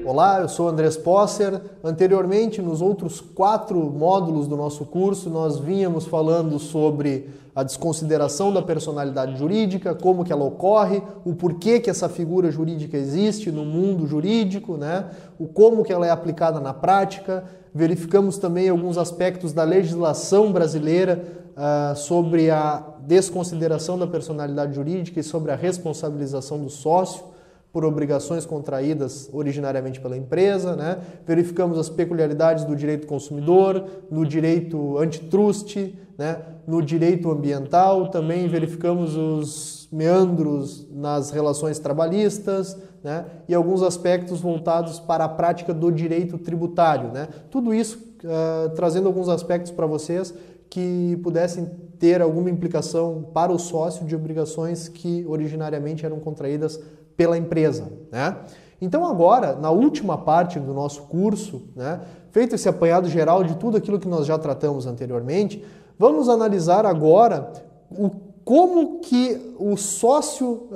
Olá, eu sou Andrés Posser. Anteriormente, nos outros 4 módulos do nosso curso, nós vínhamos falando sobre a desconsideração da personalidade jurídica, como que ela ocorre, o porquê que essa figura jurídica existe no mundo jurídico, né? O como que ela é aplicada na prática. Verificamos também alguns aspectos da legislação brasileira sobre a desconsideração da personalidade jurídica e sobre a responsabilização do sócio por obrigações contraídas originariamente pela empresa, né? Verificamos as peculiaridades do direito consumidor, no direito antitrust, né? No direito ambiental, também verificamos os meandros nas relações trabalhistas, né? E alguns aspectos voltados para a prática do direito tributário, né? Tudo isso trazendo alguns aspectos para vocês que pudessem ter alguma implicação para o sócio de obrigações que originariamente eram contraídas pela empresa, né? Então agora, na última parte do nosso curso, né, feito esse apanhado geral de tudo aquilo que nós já tratamos anteriormente, vamos analisar agora como que o sócio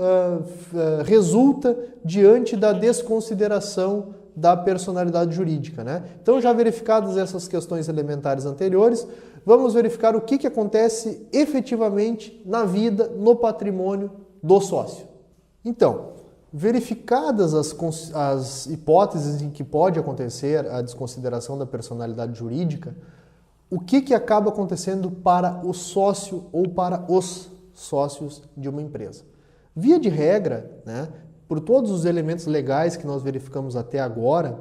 resulta diante da desconsideração da personalidade jurídica, né? Então, já verificadas essas questões elementares anteriores, vamos verificar o que acontece efetivamente na vida, no patrimônio do sócio. Então, verificadas as hipóteses em que pode acontecer a desconsideração da personalidade jurídica, o que acaba acontecendo para o sócio ou para os sócios de uma empresa? Via de regra, né, por todos os elementos legais que nós verificamos até agora,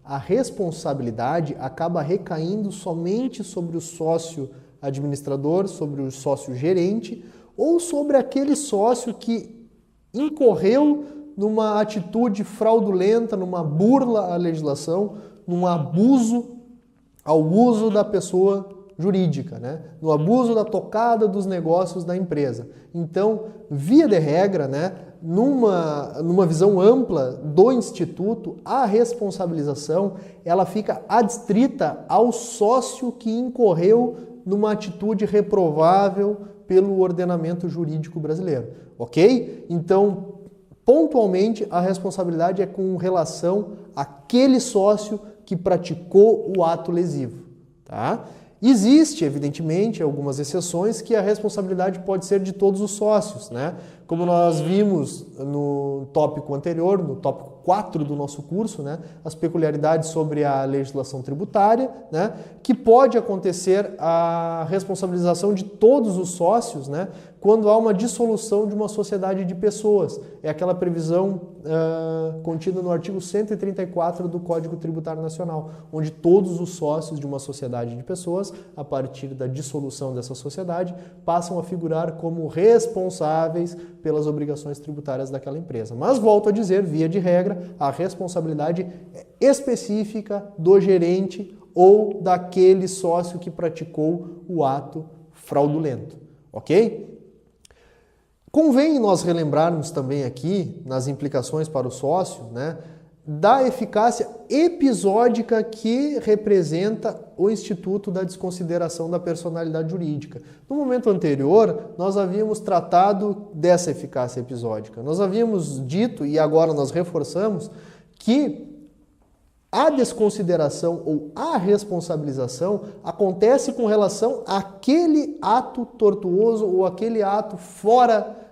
a responsabilidade acaba recaindo somente sobre o sócio administrador, sobre o sócio gerente ou sobre aquele sócio que incorreu numa atitude fraudulenta, numa burla à legislação, num abuso ao uso da pessoa jurídica, né? No abuso da tocada dos negócios da empresa. Então, via de regra, né, numa visão ampla do Instituto, a responsabilização ela fica adstrita ao sócio que incorreu numa atitude reprovável pelo ordenamento jurídico brasileiro, ok? Então, pontualmente, a responsabilidade é com relação àquele sócio que praticou o ato lesivo, tá? Existe, evidentemente, algumas exceções que a responsabilidade pode ser de todos os sócios, né? Como nós vimos no tópico anterior, no tópico 4 do nosso curso, né? As peculiaridades sobre a legislação tributária, né? Que pode acontecer a responsabilização de todos os sócios, né? Quando há uma dissolução de uma sociedade de pessoas. É aquela previsão contida no artigo 134 do Código Tributário Nacional, onde todos os sócios de uma sociedade de pessoas, a partir da dissolução dessa sociedade, passam a figurar como responsáveis pelas obrigações tributárias daquela empresa. Mas, volto a dizer, via de regra, a responsabilidade é específica do gerente ou daquele sócio que praticou o ato fraudulento, ok? Convém nós relembrarmos também aqui, nas implicações para o sócio, né, da eficácia episódica que representa o Instituto da Desconsideração da Personalidade Jurídica. No momento anterior, nós havíamos tratado dessa eficácia episódica. Nós havíamos dito, e agora nós reforçamos, que a desconsideração ou a responsabilização acontece com relação àquele ato tortuoso ou aquele ato fora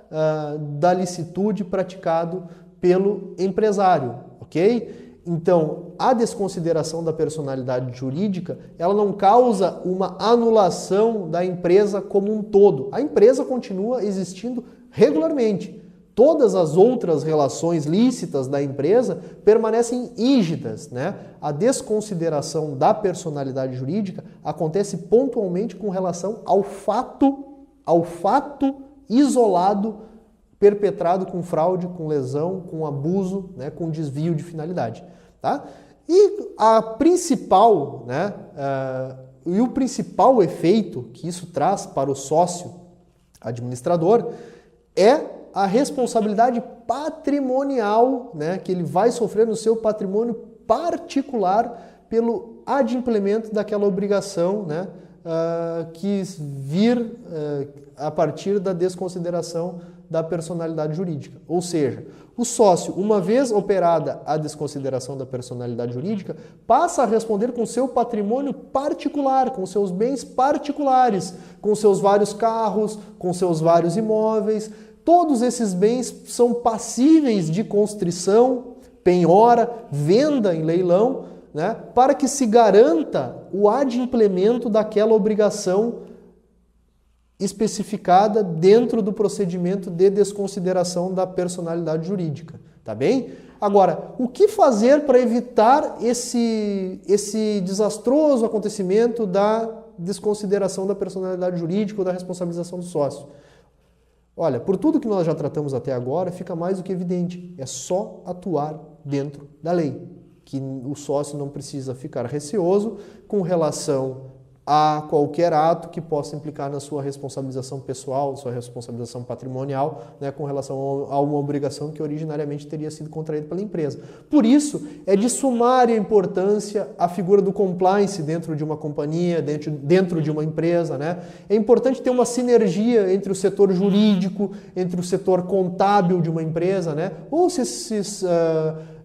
da licitude praticado pelo empresário, ok? Então, a desconsideração da personalidade jurídica, ela não causa uma anulação da empresa como um todo. A empresa continua existindo regularmente. Todas as outras relações lícitas da empresa permanecem rígidas, né? A desconsideração da personalidade jurídica acontece pontualmente com relação ao fato isolado perpetrado com fraude, com lesão, com abuso, né, com desvio de finalidade, tá? E a principal, né, e o principal efeito que isso traz para o sócio administrador é a responsabilidade patrimonial, né, que ele vai sofrer no seu patrimônio particular pelo adimplemento daquela obrigação, né, que vir a partir da desconsideração da personalidade jurídica. Ou seja, o sócio, uma vez operada a desconsideração da personalidade jurídica, passa a responder com seu patrimônio particular, com seus bens particulares, com seus vários carros, com seus vários imóveis. Todos esses bens são passíveis de constrição, penhora, venda em leilão, né, para que se garanta o adimplemento daquela obrigação especificada dentro do procedimento de desconsideração da personalidade jurídica, tá bem? Agora, o que fazer para evitar esse desastroso acontecimento da desconsideração da personalidade jurídica ou da responsabilização do sócio? Olha, por tudo que nós já tratamos até agora, fica mais do que evidente, é só atuar dentro da lei, que o sócio não precisa ficar receoso com relação a qualquer ato que possa implicar na sua responsabilização pessoal, sua responsabilização patrimonial, né, com relação a uma obrigação que originariamente teria sido contraída pela empresa. Por isso, é de sumária importância a figura do compliance dentro de uma companhia, dentro de uma empresa, né? É importante ter uma sinergia entre o setor jurídico, entre o setor contábil de uma empresa, né? Ou se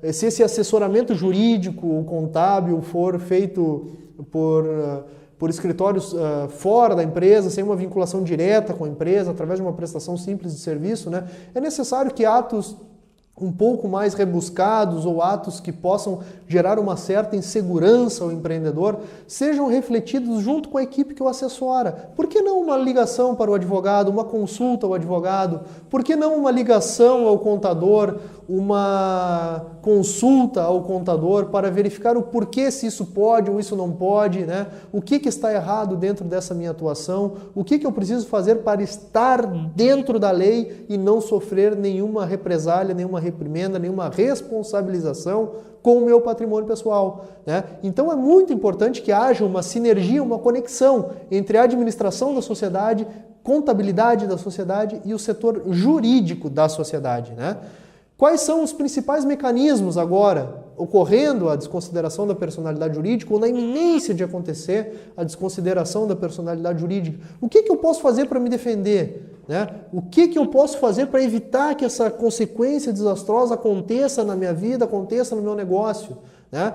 esse assessoramento jurídico ou contábil for feito por escritórios fora da empresa, sem uma vinculação direta com a empresa, através de uma prestação simples de serviço, né? É necessário que atos um pouco mais rebuscados ou atos que possam gerar uma certa insegurança ao empreendedor sejam refletidos junto com a equipe que o assessora. Por que não uma ligação para o advogado, uma consulta ao advogado? Por que não uma ligação ao contador, uma consulta ao contador para verificar o porquê se isso pode ou isso não pode, né? O que está errado dentro dessa minha atuação? O que eu preciso fazer para estar dentro da lei e não sofrer nenhuma represália, nenhuma reprimenda, nenhuma responsabilização com o meu patrimônio pessoal, né? Então é muito importante que haja uma sinergia, uma conexão entre a administração da sociedade, contabilidade da sociedade e o setor jurídico da sociedade, né? Quais são os principais mecanismos agora ocorrendo a desconsideração da personalidade jurídica ou na iminência de acontecer a desconsideração da personalidade jurídica? O que eu posso fazer para me defender? Né? O que eu posso fazer para evitar que essa consequência desastrosa aconteça na minha vida, aconteça no meu negócio? Né?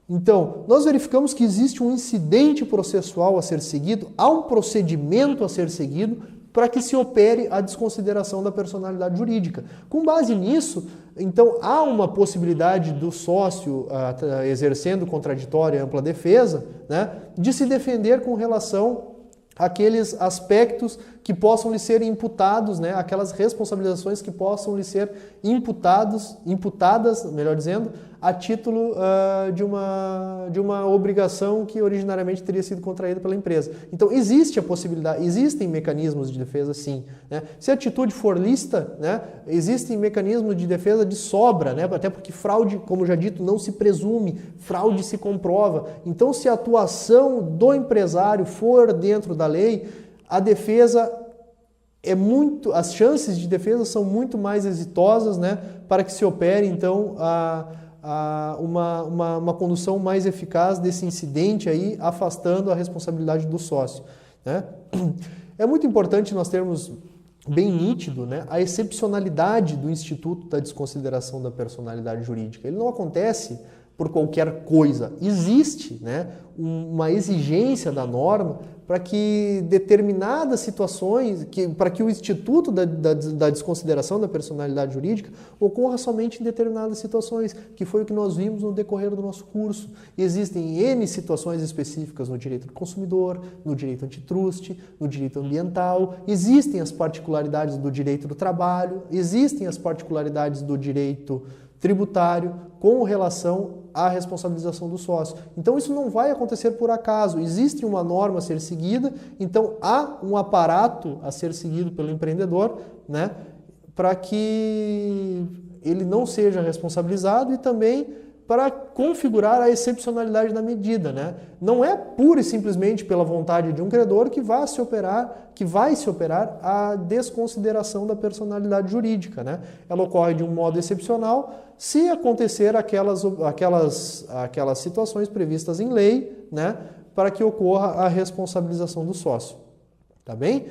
Então, nós verificamos que existe um incidente processual a ser seguido, há um procedimento a ser seguido para que se opere a desconsideração da personalidade jurídica. Com base nisso, então, há uma possibilidade do sócio, exercendo contraditória e ampla defesa, né, de se defender com relação àqueles aspectos que possam lhe ser imputados, né, aquelas responsabilizações que possam lhe ser imputadas, melhor dizendo, a título de uma obrigação que originariamente teria sido contraída pela empresa. Então, existe a possibilidade, existem mecanismos de defesa, sim, né? Se a atitude for lícita, né, existem mecanismos de defesa de sobra, né? Até porque fraude, como já dito, não se presume, fraude se comprova. Então, se a atuação do empresário for dentro da lei, a defesa as chances de defesa são muito mais exitosas, né, para que se opere, então, uma condução mais eficaz desse incidente aí, afastando a responsabilidade do sócio, né? É muito importante nós termos bem nítido, né, a excepcionalidade do instituto da desconsideração da personalidade jurídica. Ele não acontece por qualquer coisa. Existe, né, uma exigência da norma para que determinadas situações, para que o instituto da desconsideração da personalidade jurídica ocorra somente em determinadas situações, que foi o que nós vimos no decorrer do nosso curso. Existem N situações específicas no direito do consumidor, no direito antitruste, no direito ambiental, existem as particularidades do direito do trabalho, existem as particularidades do direito tributário com relação à responsabilização do sócio. Então isso não vai acontecer por acaso, existe uma norma a ser seguida, então há um aparato a ser seguido pelo empreendedor, né, para que ele não seja responsabilizado e também para configurar a excepcionalidade da medida, né? Não é pura e simplesmente pela vontade de um credor que vai se operar a desconsideração da personalidade jurídica, né? Ela ocorre de um modo excepcional se acontecer aquelas situações previstas em lei, né, para que ocorra a responsabilização do sócio. Tá bem?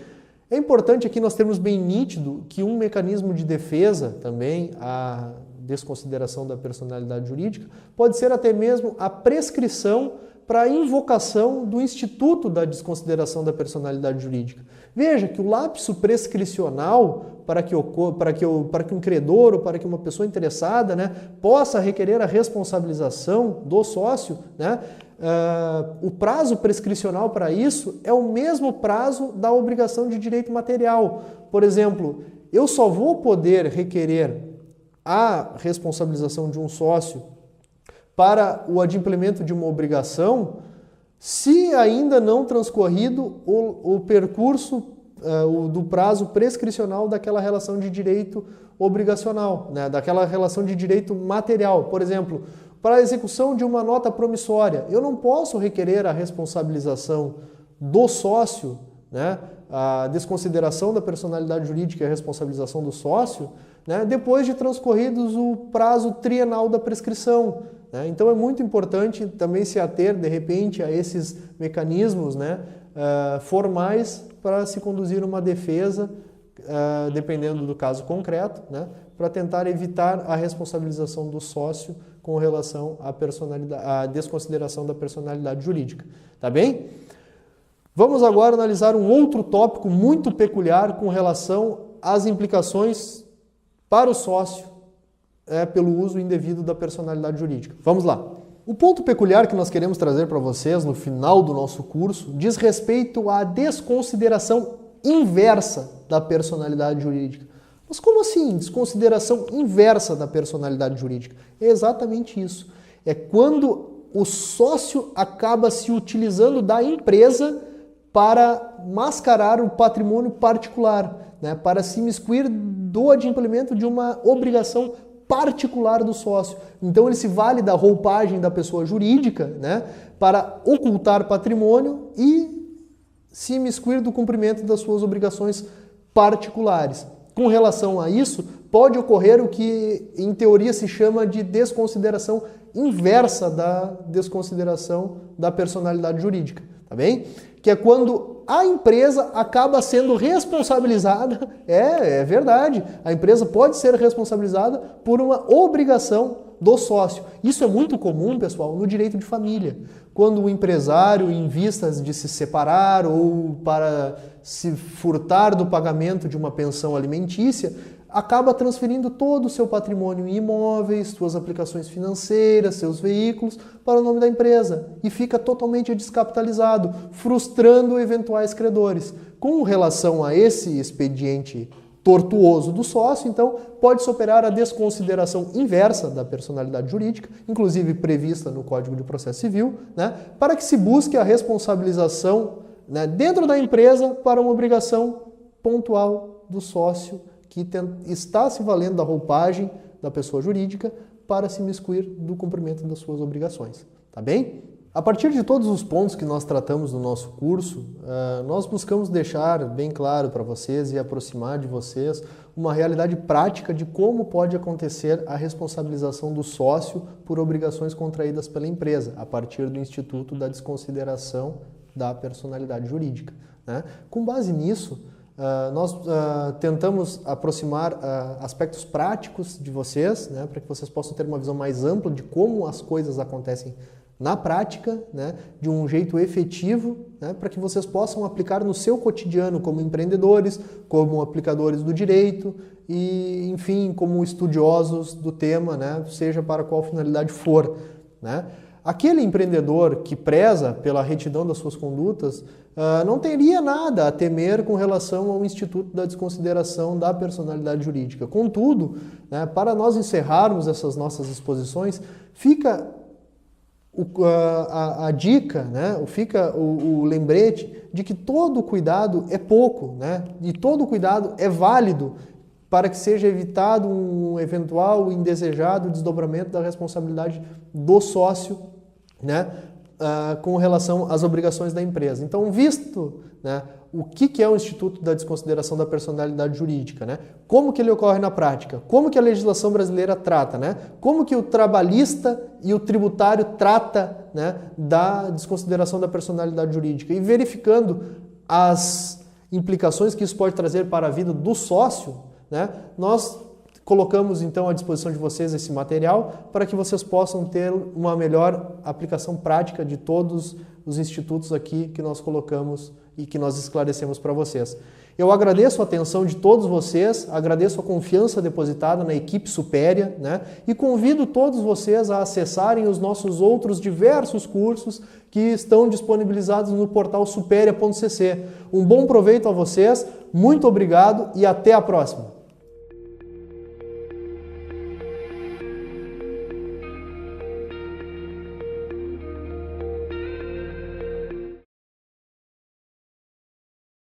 É importante aqui nós termos bem nítido que um mecanismo de defesa também, a desconsideração da personalidade jurídica, pode ser até mesmo a prescrição para a invocação do Instituto da Desconsideração da Personalidade Jurídica. Veja que o lapso prescricional para que um credor ou para que uma pessoa interessada, né, possa requerer a responsabilização do sócio, né, o prazo prescricional para isso é o mesmo prazo da obrigação de direito material. Por exemplo, eu só vou poder requerer a responsabilização de um sócio para o adimplemento de uma obrigação se ainda não transcorrido o percurso do prazo prescricional daquela relação de direito obrigacional, né? Daquela relação de direito material. Por exemplo, para a execução de uma nota promissória, eu não posso requerer a responsabilização do sócio, né? A desconsideração da personalidade jurídica e a responsabilização do sócio, né? Depois de transcorridos o prazo trienal da prescrição. Então é muito importante também se ater, de repente, a esses mecanismos, né, formais para se conduzir uma defesa, dependendo do caso concreto, né, para tentar evitar a responsabilização do sócio com relação à desconsideração da personalidade jurídica. Tá bem? Vamos agora analisar um outro tópico muito peculiar com relação às implicações para o sócio pelo uso indevido da personalidade jurídica. Vamos lá. O ponto peculiar que nós queremos trazer para vocês no final do nosso curso diz respeito à desconsideração inversa da personalidade jurídica. Mas como assim desconsideração inversa da personalidade jurídica? É exatamente isso. É quando o sócio acaba se utilizando da empresa para mascarar o patrimônio particular, né, para se imiscuir do adimplemento de uma obrigação particular do sócio. Então ele se vale da roupagem da pessoa jurídica, né, para ocultar patrimônio e se imiscuir do cumprimento das suas obrigações particulares. Com relação a isso, pode ocorrer o que em teoria se chama de desconsideração inversa da desconsideração da personalidade jurídica, tá bem? Que é quando a empresa acaba sendo responsabilizada, é verdade, a empresa pode ser responsabilizada por uma obrigação do sócio. Isso é muito comum, pessoal, no direito de família. Quando o empresário, em vistas de se separar ou para se furtar do pagamento de uma pensão alimentícia, acaba transferindo todo o seu patrimônio em imóveis, suas aplicações financeiras, seus veículos, para o nome da empresa e fica totalmente descapitalizado, frustrando eventuais credores. Com relação a esse expediente tortuoso do sócio, então, pode-se operar a desconsideração inversa da personalidade jurídica, inclusive prevista no Código de Processo Civil, né, para que se busque a responsabilização, né, dentro da empresa para uma obrigação pontual do sócio que está se valendo da roupagem da pessoa jurídica para se imiscuir do cumprimento das suas obrigações. Tá bem? A partir de todos os pontos que nós tratamos no nosso curso, nós buscamos deixar bem claro para vocês e aproximar de vocês uma realidade prática de como pode acontecer a responsabilização do sócio por obrigações contraídas pela empresa, a partir do Instituto da Desconsideração da Personalidade Jurídica, né? Com base nisso, nós tentamos aproximar aspectos práticos de vocês, né, para que vocês possam ter uma visão mais ampla de como as coisas acontecem na prática, né, de um jeito efetivo, né, para que vocês possam aplicar no seu cotidiano como empreendedores, como aplicadores do direito e, enfim, como estudiosos do tema, né, seja para qual finalidade for, né. Aquele empreendedor que preza pela retidão das suas condutas não teria nada a temer com relação ao Instituto da Desconsideração da Personalidade Jurídica. Contudo, né, para nós encerrarmos essas nossas exposições, fica a dica, né, fica o lembrete de que todo cuidado é pouco, né, e todo cuidado é válido para que seja evitado um eventual indesejado desdobramento da responsabilidade do sócio, né, com relação às obrigações da empresa. Então, visto, né, o que é o Instituto da Desconsideração da Personalidade Jurídica, né? Como que ele ocorre na prática? Como que a legislação brasileira trata, né? Como que o trabalhista e o tributário trata, né, da desconsideração da personalidade jurídica? E verificando as implicações que isso pode trazer para a vida do sócio, né, nós colocamos então à disposição de vocês esse material para que vocês possam ter uma melhor aplicação prática de todos os institutos aqui que nós colocamos e que nós esclarecemos para vocês. Eu agradeço a atenção de todos vocês, agradeço a confiança depositada na equipe Supéria, né? E convido todos vocês a acessarem os nossos outros diversos cursos que estão disponibilizados no portal superia.cc. Um bom proveito a vocês, muito obrigado e até a próxima!